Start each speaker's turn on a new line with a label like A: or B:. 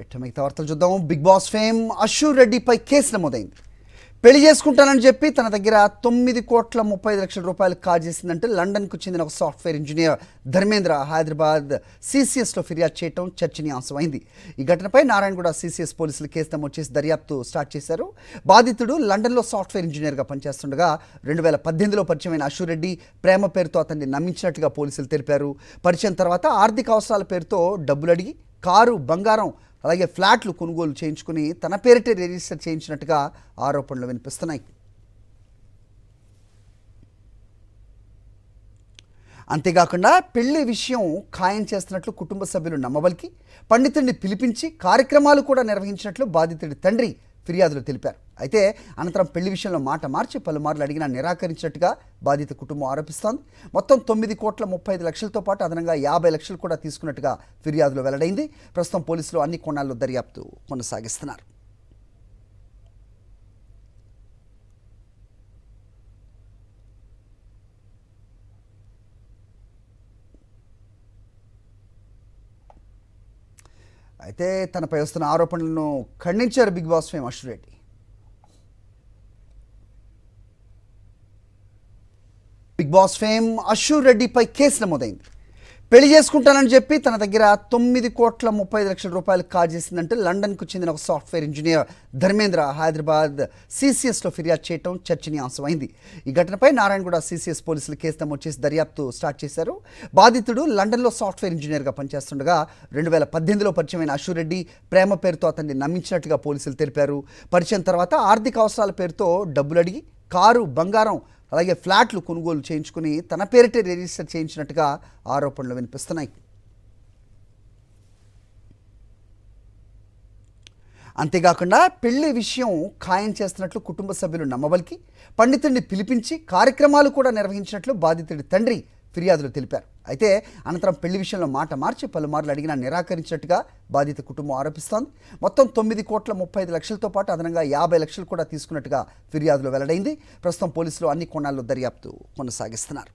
A: Right, మిగతా వార్తలు చూద్దాం. బిగ్ బాస్ ఫేమ్ అశు రెడ్డిపై కేసు నమోదైంది. పెళ్లి చేసుకుంటానని చెప్పి తన దగ్గర 9,35,00,000 రూపాయలు కాజేసిందంటే లండన్కు చెందిన ఒక సాఫ్ట్వేర్ ఇంజనీర్ ధర్మేంద్ర హైదరాబాద్ సిసిఎస్లో ఫిర్యాదు చేయడం చర్చనీయాంశమైంది. ఈ ఘటనపై నారాయణగూడ సిసిఎస్ పోలీసులు కేసు నమోదు చేసి దర్యాప్తు స్టార్ట్ చేశారు. బాధితుడు లండన్లో సాఫ్ట్వేర్ ఇంజనీర్గా పనిచేస్తుండగా 2018లో పరిచయమైన అశు రెడ్డి ప్రేమ పేరుతో అతన్ని నమ్మించినట్టుగా పోలీసులు తెలిపారు. పరిచయం తర్వాత ఆర్థిక అవసరాల పేరుతో డబ్బులు అడిగి కారు, బంగారం, అలాగే ఫ్లాట్లు కొనుగోలు చేయించుకుని తన పేరిటే రిజిస్టర్ చేయించినట్టుగా ఆరోపణలు వినిపిస్తున్నాయి. అంతేకాకుండా పెళ్లి విషయం ఖాయం చేస్తున్నట్లు కుటుంబ సభ్యులు నమ్మబలికి పండితుడిని పిలిపించి కార్యక్రమాలు కూడా నిర్వహించినట్లు బాధితుడి తండ్రి ఫిర్యాదులు తెలిపారు. అయితే అనంతరం పెళ్లి విషయంలో మాట మార్చి పలుమార్లు అడిగినా నిరాకరించినట్టుగా బాధిత కుటుంబం ఆరోపిస్తోంది. మొత్తం 9,35,00,000తో పాటు అదనంగా 50 లక్షలు కూడా తీసుకున్నట్టుగా ఫిర్యాదులో వెల్లడైంది. ప్రస్తుతం పోలీసులు అన్ని కోణాల్లో దర్యాప్తు కొనసాగిస్తున్నారు. అయితే తనపై వస్తున్న ఆరోపణలను ఖండించారు Bigg Boss fame Ashu Reddy. Bigg Boss fame Ashu రెడ్డిపై కేసు నమోదైంది. పెళ్లి చేసుకుంటానని చెప్పి తన దగ్గర 9,35,00,000 రూపాయలు కాజేసిందంటే లండన్కు చెందిన ఒక సాఫ్ట్వేర్ ఇంజనీర్ ధర్మేంద్ర హైదరాబాద్ సిసిఎస్లో ఫిర్యాదు చేయడం చర్చనీయాంశమైంది. ఈ ఘటనపై నారాయణగూడ సిసిఎస్ పోలీసులు కేసు నమోదు చేసి దర్యాప్తు స్టార్ట్ చేశారు. బాధితుడు లండన్లో సాఫ్ట్వేర్ ఇంజనీర్గా పనిచేస్తుండగా 2018లో పరిచయమైన అశు రెడ్డి ప్రేమ పేరుతో అతన్ని నమ్మించినట్టుగా పోలీసులు తెలిపారు. పరిచయం తర్వాత ఆర్థిక అవసరాల పేరుతో డబ్బులు అడిగి కారు, బంగారం, అలాగే ఫ్లాట్లు కొనుగోలు చేయించుకుని తన పేరిటే రిజిస్టర్ చేయించినట్టుగా ఆరోపణలు వినిపిస్తున్నాయి. అంతేకాకుండా పెళ్లి విషయం ఖాయం చేస్తున్నట్లు కుటుంబ సభ్యులు నమ్మబలికి పండితుడిని పిలిపించి కార్యక్రమాలు కూడా నిర్వహించినట్లు బాధితుడి తండ్రి ఫిర్యాదులు తెలిపారు. అయితే అనంతరం పెళ్లి విషయంలో మాట మార్చి పలుమార్లు అడిగినా నిరాకరించినట్టుగా బాధిత కుటుంబం ఆరోపిస్తోంది. మొత్తం 9,35,00,000తో పాటు అదనంగా 50 లక్షలు కూడా తీసుకున్నట్టుగా ఫిర్యాదులో వెల్లడైంది. ప్రస్తుతం పోలీసులు అన్ని కోణాల్లో దర్యాప్తు కొనసాగిస్తున్నారు.